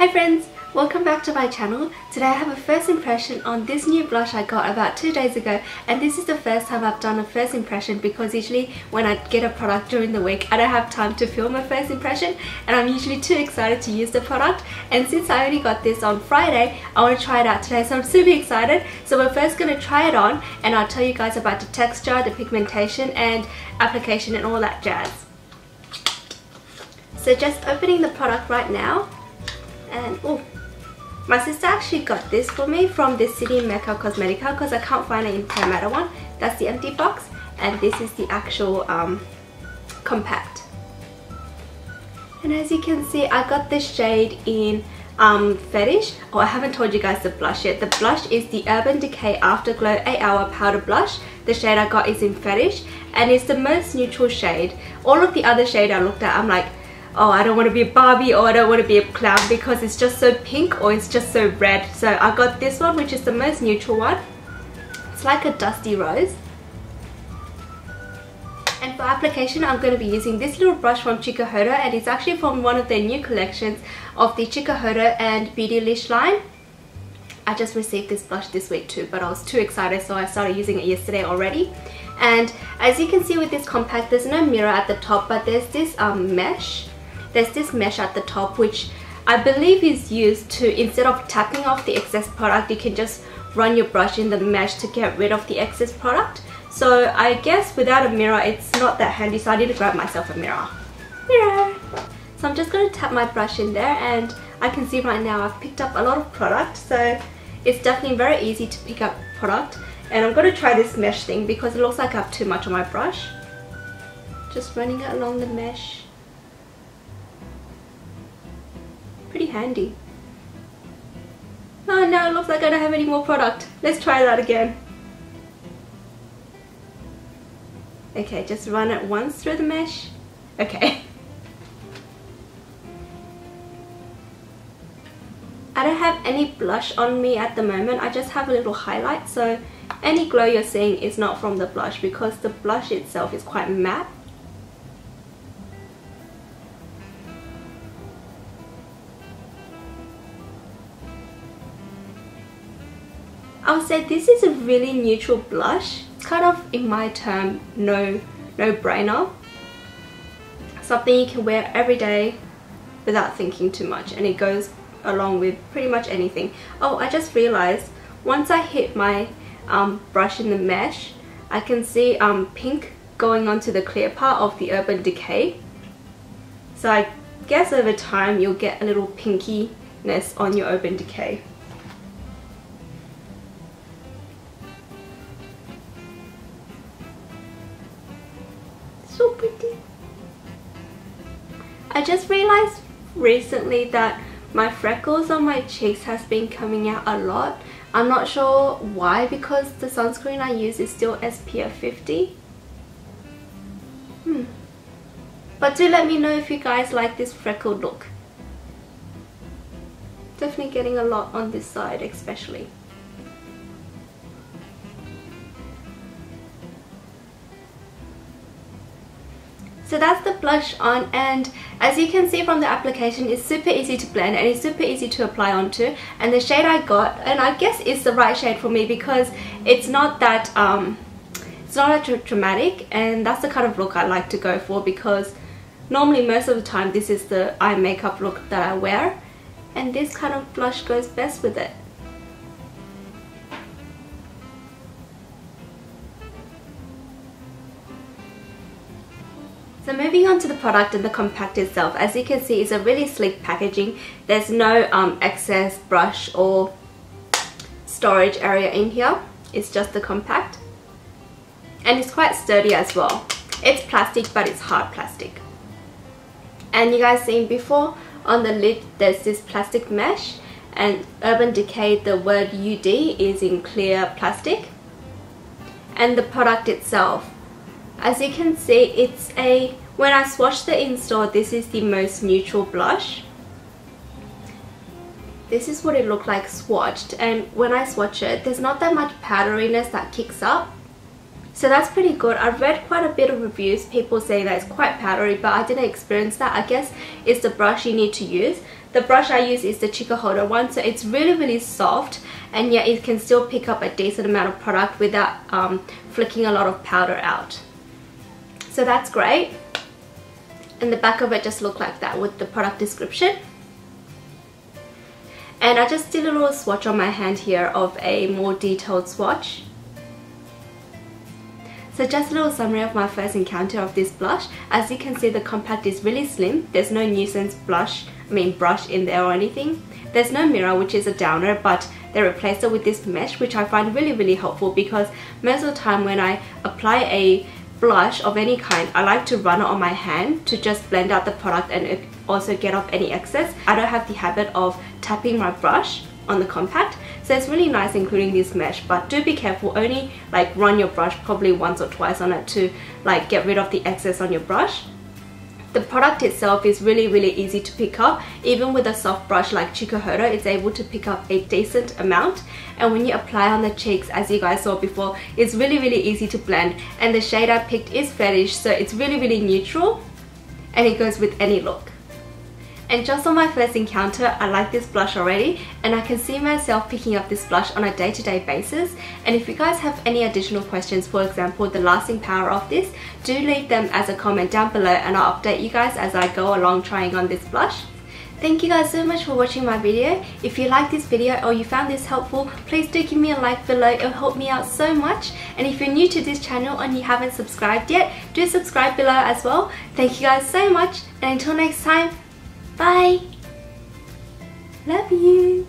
Hi friends, welcome back to my channel. Today I have a first impression on this new blush I got about 2 days ago, and this is the first time I've done a first impression because usually when I get a product during the week I don't have time to film a first impression and I'm usually too excited to use the product, and since I only got this on Friday I want to try it out today, so I'm super excited. So we're first going to try it on and I'll tell you guys about the texture, the pigmentation and application and all that jazz. So just opening the product right now. And oh, my sister actually got this for me from the City Mecca Cosmetica because I can't find it in Parramatta one. That's the empty box, and this is the actual compact. And as you can see, I got this shade in Fetish. Oh, I haven't told you guys the blush yet. The blush is the Urban Decay Afterglow 8-Hour Powder Blush. The shade I got is in Fetish, and it's the most neutral shade. All of the other shade I looked at, I'm like, oh, I don't want to be a Barbie or I don't want to be a clown because it's just so pink or it's just so red. So I got this one, which is the most neutral one. It's like a dusty rose. And for application, I'm going to be using this little brush from Chikuhodo, and it's actually from one of their new collections of the Chikuhodo and Beautylish line. I just received this blush this week too, but I was too excited so I started using it yesterday already. And as you can see with this compact, there's no mirror at the top, but there's this mesh. There's this mesh at the top, which I believe is used to, instead of tapping off the excess product, you can just run your brush in the mesh to get rid of the excess product. So I guess without a mirror it's not that handy, so I need to grab myself a mirror. So I'm just going to tap my brush in there, and I can see right now I've picked up a lot of product, so it's definitely very easy to pick up product. And I'm going to try this mesh thing because it looks like I have too much on my brush. Just running it along the mesh. Pretty handy. Oh no, it looks like I don't have any more product. Let's try that again. Okay, just run it once through the mesh. Okay. I don't have any blush on me at the moment. I just have a little highlight, so any glow you're seeing is not from the blush because the blush itself is quite matte. I would say this is a really neutral blush. It's kind of, in my term, no-brainer. Something you can wear every day without thinking too much, and it goes along with pretty much anything. Oh, I just realized once I hit my brush in the mesh, I can see pink going onto the clear part of the Urban Decay. So I guess over time you'll get a little pinkiness on your Urban Decay. So pretty. I just realized recently that my freckles on my cheeks has been coming out a lot. I'm not sure why, because the sunscreen I use is still SPF 50. But do let me know if you guys like this freckled look. Definitely getting a lot on this side especially. So that's the blush on, and as you can see from the application, it's super easy to blend and it's super easy to apply onto. And the shade I got, and I guess it's the right shade for me because it's not that dramatic, and that's the kind of look I like to go for because normally most of the time this is the eye makeup look that I wear, and this kind of blush goes best with it. So moving on to the product and the compact itself, as you can see, it's a really sleek packaging. There's no excess brush or storage area in here. It's just the compact, and it's quite sturdy as well. It's plastic, but it's hard plastic. And you guys seen before on the lid there's this plastic mesh, and Urban Decay, the word UD is in clear plastic. And the product itself, as you can see, it's when I swatched it in store, this is the most neutral blush. This is what it looked like swatched, and when I swatch it, there's not that much powderiness that kicks up. So that's pretty good. I've read quite a bit of reviews, people say that it's quite powdery, but I didn't experience that. I guess it's the brush you need to use. The brush I use is the Chikuhara one, so it's really soft, and yet it can still pick up a decent amount of product without flicking a lot of powder out. So that's great. And the back of it just looked like that with the product description. And I just did a little swatch on my hand here of a more detailed swatch. So just a little summary of my first encounter of this blush. As you can see, the compact is really slim. There's no nuisance brush in there or anything. There's no mirror, which is a downer, but they replaced it with this mesh, which I find really helpful, because most of the time when I apply a blush of any kind, I like to run it on my hand to just blend out the product and also get off any excess. I don't have the habit of tapping my brush on the compact, so it's really nice including this mesh, but do be careful. Only like run your brush probably once or twice on it to like get rid of the excess on your brush. The product itself is really easy to pick up. Even with a soft brush like Chikuhara, it's able to pick up a decent amount, and when you apply on the cheeks, as you guys saw before, it's really easy to blend. And the shade I picked is Fetish, so it's really neutral and it goes with any look. And just on my first encounter, I like this blush already, and I can see myself picking up this blush on a day-to-day basis. And if you guys have any additional questions, for example the lasting power of this, do leave them as a comment down below, and I'll update you guys as I go along trying on this blush. Thank you guys so much for watching my video. If you liked this video or you found this helpful, please do give me a like below. It'll help me out so much. And if you're new to this channel and you haven't subscribed yet, do subscribe below as well. Thank you guys so much, and until next time, bye! Love you!